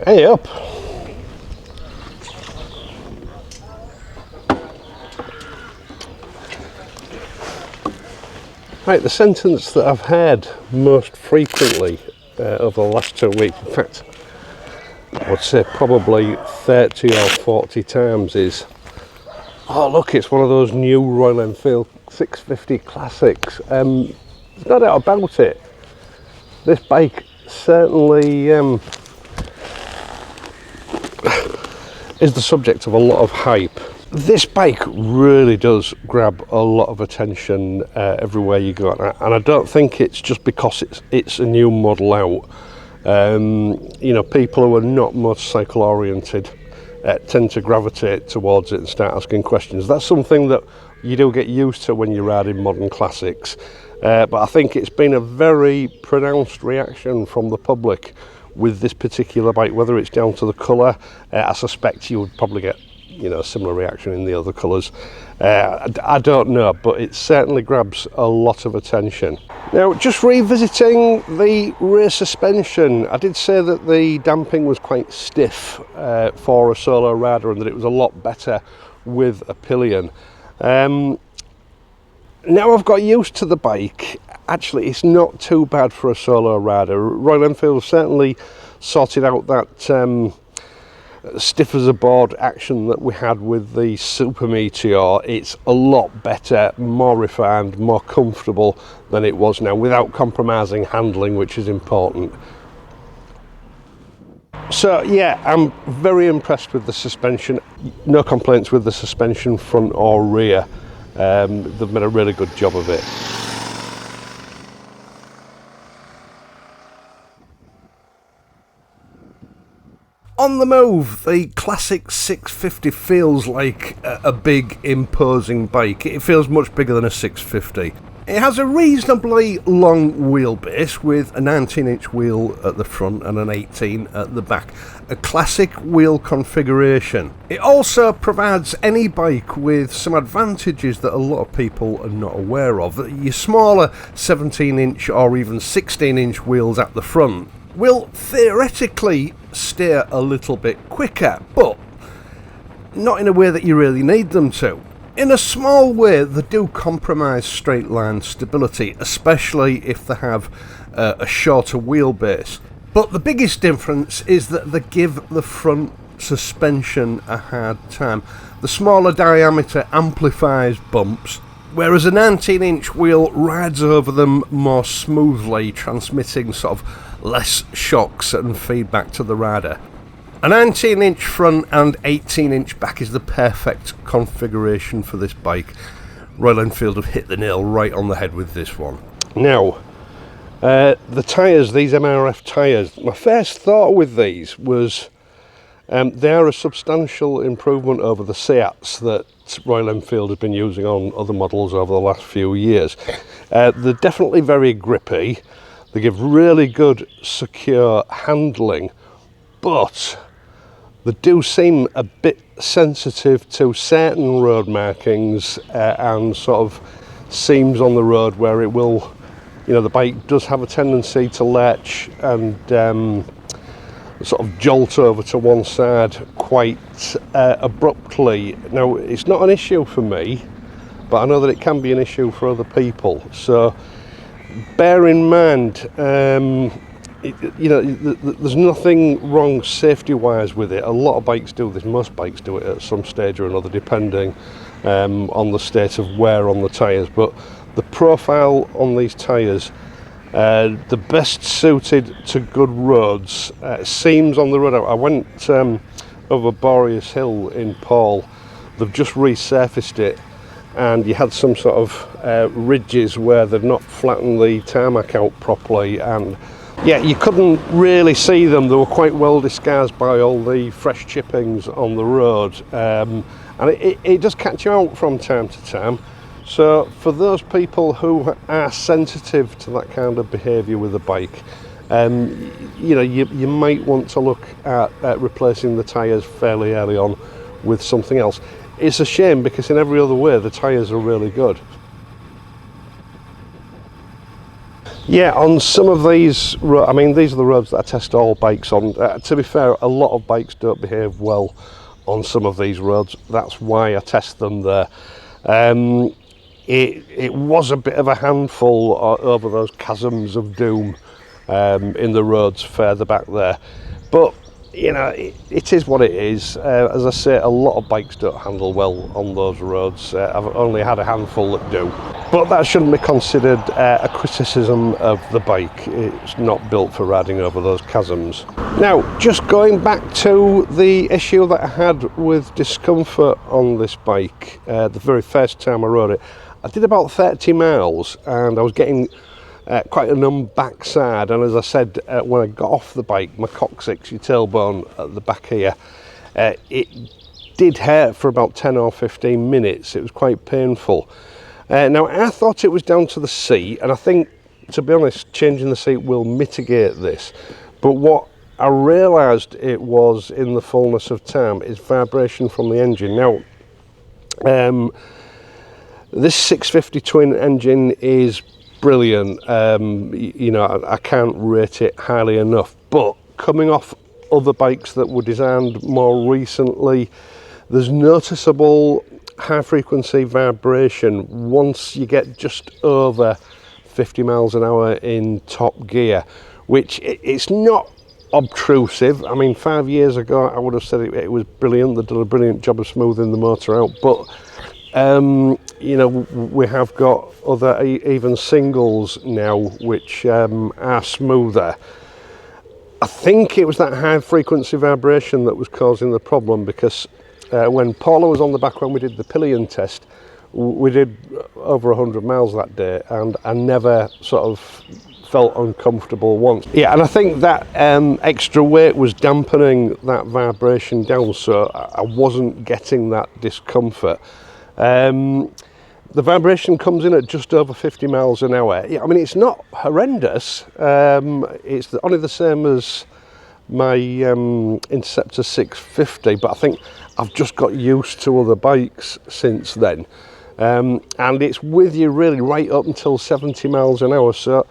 Hey up! Right, the sentence that I've heard most frequently over the last 2 weeks, in fact, I would say probably 30 or 40 times is, oh look, it's one of those new Royal Enfield 650 Classics. There's no doubt about it. This bike certainly is the subject of a lot of hype. This bike really does grab a lot of attention everywhere you go, and I don't think it's just because it's a new model out. You know, people who are not motorcycle oriented tend to gravitate towards it and start asking questions. That's something that you do get used to when you're riding modern classics, but I think it's been a very pronounced reaction from the public with this particular bike, whether it's down to the colour. I suspect you would probably get, you know, a similar reaction in the other colours. I don't know, but it certainly grabs a lot of attention. Now, just revisiting the rear suspension, I did say that the damping was quite stiff for a solo rider and that it was a lot better with a pillion. Now I've got used to the bike, actually it's not too bad for a solo rider. Royal Enfield certainly sorted out that stiff as a board action that we had with the Super Meteor. It's a lot better, more refined, more comfortable than it was now, without compromising handling, which is important. So yeah, I'm very impressed with the suspension. No complaints with the suspension, front or rear. They've made a really good job of it. On the move, the classic 650 feels like a big, imposing bike. It feels much bigger than a 650. It has a reasonably long wheelbase with a 19-inch wheel at the front and an 18 at the back. A classic wheel configuration. It also provides any bike with some advantages that a lot of people are not aware of. Your smaller 17-inch or even 16-inch wheels at the front will theoretically steer a little bit quicker, but not in a way that you really need them to. In a small way, they do compromise straight line stability, especially if they have a shorter wheelbase. But the biggest difference is that they give the front suspension a hard time. The smaller diameter amplifies bumps, whereas a 19-inch wheel rides over them more smoothly, transmitting sort of less shocks and feedback to the rider. A 19-inch front and 18-inch back is the perfect configuration for this bike. Royal Enfield have hit the nail right on the head with this one. Now, the tyres, these MRF tyres, my first thought with these was they are a substantial improvement over the Seats that Royal Enfield has been using on other models over the last few years. They're definitely very grippy. They give really good, secure handling, but they do seem a bit sensitive to certain road markings and sort of seams on the road where it will, you know, the bike does have a tendency to lurch and sort of jolt over to one side quite abruptly. Now, it's not an issue for me, but I know that it can be an issue for other people. So bear in mind, you know, there's nothing wrong safety-wise with it. A lot of bikes do this. Most bikes do it at some stage or another, depending on the state of wear on the tyres. But the profile on these tyres, the best suited to good roads, seams on the road. I went over Boreas Hill in Paul. They've just resurfaced it, and you had some sort of ridges where they've not flattened the tarmac out properly, and yeah, you couldn't really see them. They were quite well disguised by all the fresh chippings on the road, and it does catch you out from time to time. So for those people who are sensitive to that kind of behaviour with a bike, you know, you might want to look at replacing the tyres fairly early on with something else. It's a shame because in every other way the tyres are really good. Yeah, on some of these, I mean, these are the roads that I test all bikes on. To be fair, a lot of bikes don't behave well on some of these roads. That's why I test them there. It was a bit of a handful over those chasms of doom in the roads further back there. But, you know, it is what it is. As I say, a lot of bikes don't handle well on those roads. I've only had a handful that do. But that shouldn't be considered a criticism of the bike. It's not built for riding over those chasms. Now, just going back to the issue that I had with discomfort on this bike, the very first time I rode it, I did about 30 miles and I was getting quite a numb backside, and as I said, when I got off the bike, my coccyx, your tailbone at the back here, it did hurt for about 10 or 15 minutes. It was quite painful. Now, I thought it was down to the seat, and I think, to be honest, changing the seat will mitigate this. But what I realised it was in the fullness of time is vibration from the engine. Now, this 650 twin engine is brilliant. You know, I can't rate it highly enough. But coming off other bikes that were designed more recently, there's noticeable high frequency vibration once you get just over 50 miles an hour in top gear, which it's not obtrusive. I mean, 5 years ago I would have said it was brilliant. They did a brilliant job of smoothing the motor out, but you know, we have got other even singles now which are smoother. I think it was that high frequency vibration that was causing the problem, because when Paula was on the back when we did the pillion test, we did over 100 miles that day, and I never sort of felt uncomfortable once. Yeah, and I think that extra weight was dampening that vibration down, so I wasn't getting that discomfort. The vibration comes in at just over 50 miles an hour. Yeah, I mean, it's not horrendous. It's only the same as my Interceptor 650, but I think I've just got used to other bikes since then. And it's with you really right up until 70 miles an hour. So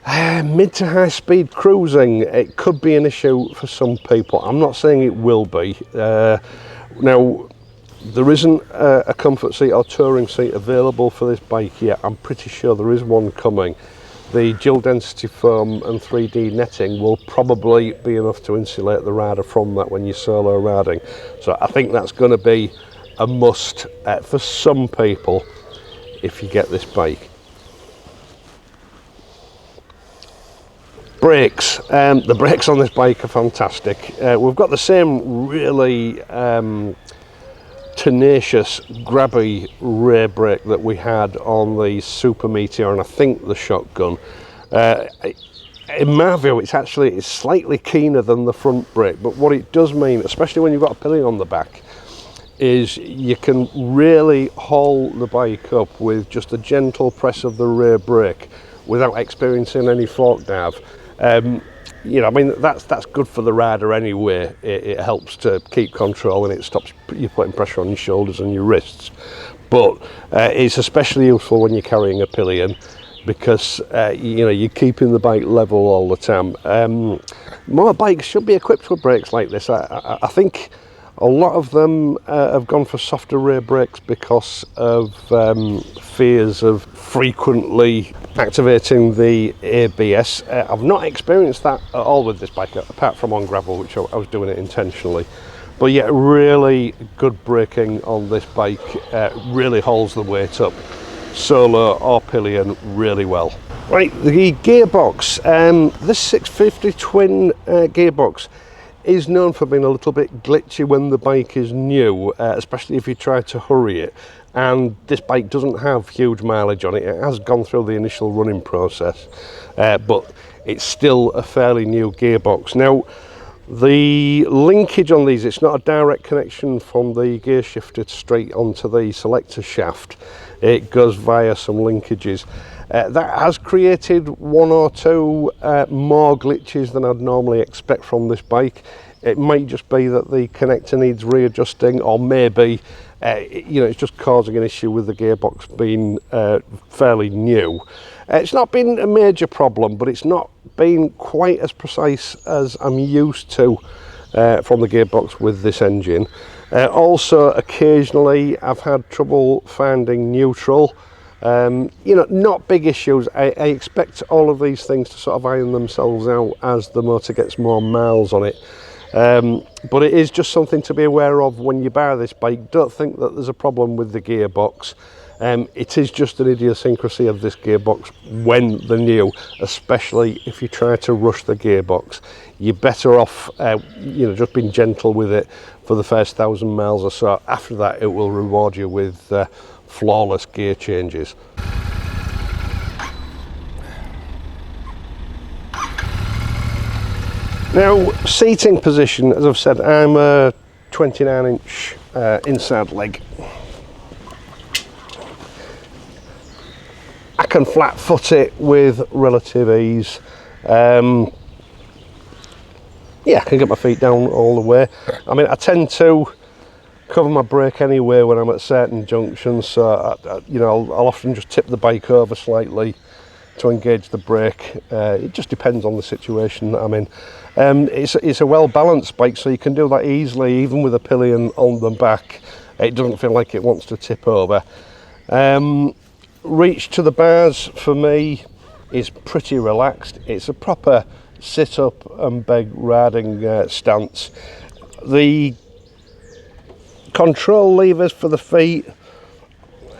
mid to high speed cruising, it could be an issue for some people. I'm not saying it will be. Now, there isn't a comfort seat or touring seat available for this bike yet. I'm pretty sure there is one coming. The dual density foam and 3D netting will probably be enough to insulate the rider from that when you're solo riding. So I think that's going to be a must for some people if you get this bike. Brakes. The brakes on this bike are fantastic. We've got the same really tenacious, grabby rear brake that we had on the Super Meteor and I think the Shotgun. In my view, it's slightly keener than the front brake, but what it does mean, especially when you've got a pillion on the back, is you can really haul the bike up with just a gentle press of the rear brake without experiencing any fork dive. You know, I mean, that's good for the rider anyway. It helps to keep control and it stops you putting pressure on your shoulders and your wrists. But it's especially useful when you're carrying a pillion, because you know, you're keeping the bike level all the time. More bikes should be equipped with brakes like this. I think a lot of them have gone for softer rear brakes because of fears of frequently activating the ABS. I've not experienced that at all with this bike, apart from on gravel, which I was doing it intentionally. But yeah, really good braking on this bike, really holds the weight up, solo or pillion, really well. Right, the gearbox. This 650 twin gearbox is known for being a little bit glitchy when the bike is new, especially if you try to hurry it. And this bike doesn't have huge mileage on it. It has gone through the initial running process, but it's still a fairly new gearbox. Now, the linkage on these, it's not a direct connection from the gear shifter straight onto the selector shaft. It goes via some linkages. That has created one or two more glitches than I'd normally expect from this bike. It might just be that the connector needs readjusting, or maybe It's just causing an issue with the gearbox being fairly new. It's not been a major problem, but it's not been quite as precise as I'm used to from the gearbox with this engine. Also, occasionally I've had trouble finding neutral. Not big issues. I expect all of these things to sort of iron themselves out as the motor gets more miles on it. But it is just something to be aware of when you buy this bike. Don't think that there's a problem with the gearbox. It is just an idiosyncrasy of this gearbox when they're new, especially if you try to rush the gearbox. You're better off, just being gentle with it for the first 1,000 miles or so. After that, it will reward you with flawless gear changes. Now, seating position, as I've said, I'm a 29-inch inside leg. I can flat foot it with relative ease. I can get my feet down all the way. I mean, I tend to cover my brake anyway when I'm at certain junctions, so I'll often just tip the bike over slightly to engage the brake. It just depends on the situation that I'm in. It's a well balanced bike, so you can do that easily, even with a pillion on the back. It doesn't feel like it wants to tip over. Reach to the bars for me is pretty relaxed. It's a proper sit up and beg riding stance. The control levers for the feet,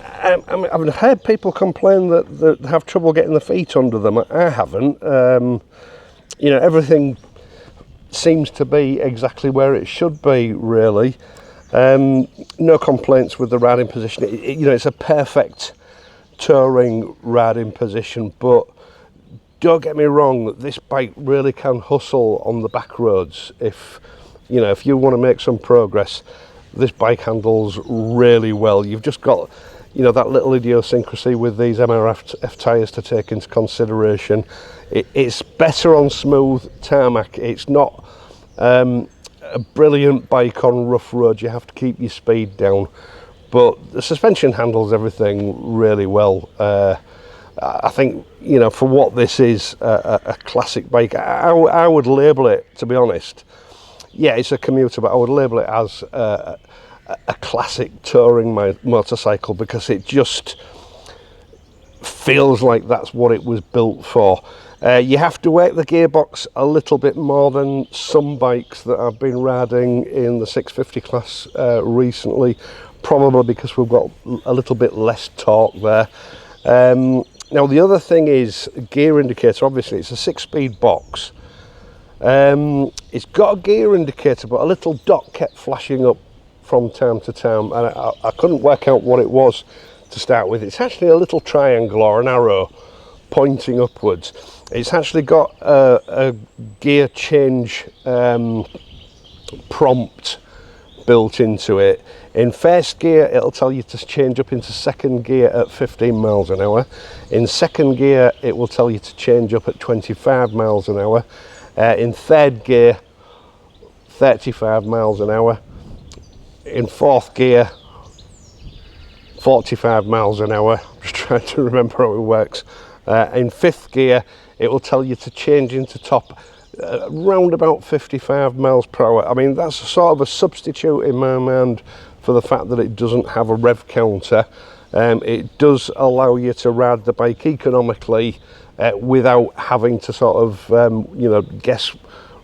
I've heard people complain that they have trouble getting the feet under them. I haven't. Everything seems to be exactly where it should be, really. No complaints with the riding position. It's a perfect touring riding position, but don't get me wrong, this bike really can hustle on the back roads. If you want to make some progress, this bike handles really well. You've just got that little idiosyncrasy with these MRF tyres to take into consideration. It's better on smooth tarmac. It's not a brilliant bike on rough roads. You have to keep your speed down, but the suspension handles everything really well. I think for what this is, a classic bike, I would label it, to be honest. Yeah, it's a commuter, but I would label it as a classic touring motorcycle, because it just feels like that's what it was built for. You have to work the gearbox a little bit more than some bikes that I've been riding in the 650 class recently, probably because we've got a little bit less torque there. Now the other thing is gear indicator. Obviously it's a 6-speed box. It's got a gear indicator, but a little dot kept flashing up from time to time, and I couldn't work out what it was to start with. It's actually a little triangle or an arrow pointing upwards. It's actually got a gear change prompt built into it. In first gear, it'll tell you to change up into second gear at 15 miles an hour. In second gear, it will tell you to change up at 25 miles an hour. In third gear, 35 miles an hour. In fourth gear, 45 miles an hour. I'm just trying to remember how it works. In fifth gear, it will tell you to change into top around about 55 miles per hour. I mean, that's sort of a substitute in my mind for the fact that it doesn't have a rev counter. It does allow you to ride the bike economically without having to sort of guess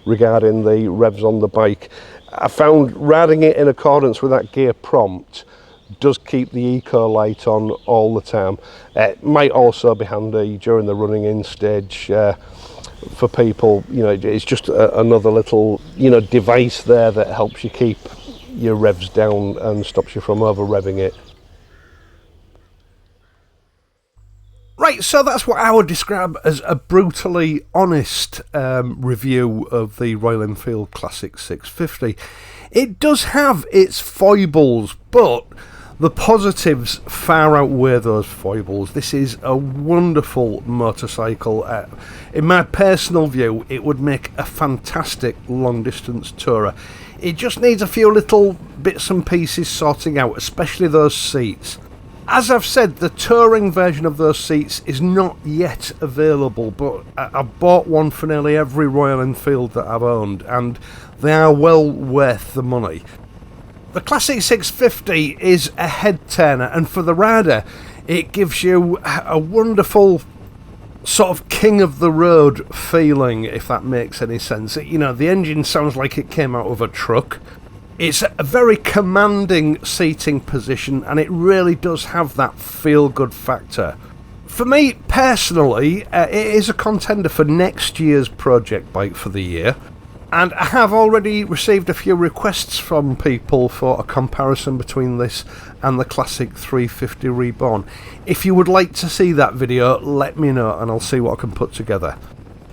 regarding the revs on the bike. I found riding it in accordance with that gear prompt does keep the eco light on all the time. It might also be handy during the running in stage for people. It's just another little device there that helps you keep your revs down and stops you from over revving it. Right, so that's what I would describe as a brutally honest review of the Royal Enfield Classic 650. It does have its foibles, but The positives far outweigh those foibles. This is a wonderful motorcycle. In my personal view, it would make a fantastic long-distance tourer. It just needs a few little bits and pieces sorting out, especially those seats. As I've said, the touring version of those seats is not yet available, but I've bought one for nearly every Royal Enfield that I've owned, and they are well worth the money. The Classic 650 is a head turner, and for the rider it gives you a wonderful sort of king of the road feeling, if that makes any sense. You know, the engine sounds like it came out of a truck. It's a very commanding seating position, and it really does have that feel-good factor. For me personally, it is a contender for next year's project bike for the year. And I have already received a few requests from people for a comparison between this and the Classic 350 Reborn. If you would like to see that video, let me know and I'll see what I can put together.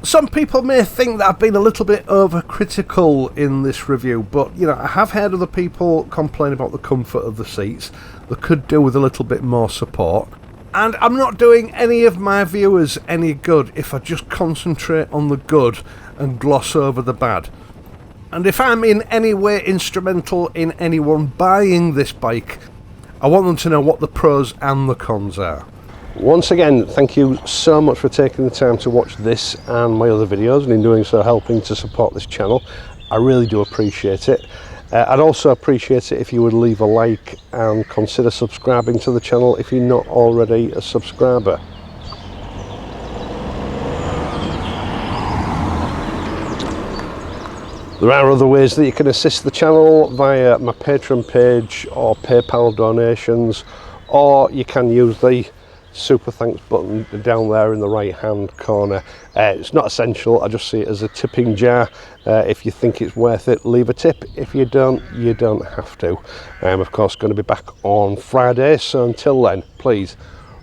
Some people may think that I've been a little bit overcritical in this review, but you know, I have heard other people complain about the comfort of the seats. They could do with a little bit more support. And I'm not doing any of my viewers any good if I just concentrate on the good and gloss over the bad. And if I'm in any way instrumental in anyone buying this bike, I want them to know what the pros and the cons are. Once again, thank you so much for taking the time to watch this and my other videos, and in doing so helping to support this channel. I really do appreciate it. I'd also appreciate it if you would leave a like and consider subscribing to the channel if you're not already a subscriber. There are other ways that you can assist the channel via my Patreon page or PayPal donations, or you can use the super thanks button down there in the right hand corner. It's not essential, I just see it as a tipping jar. If you think it's worth it, leave a tip. If you don't have to. I'm of course going to be back on Friday, so until then, please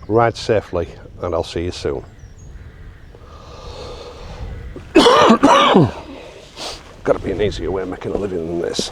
ride safely and I'll see you soon. Got to be an easier way of making a living than this.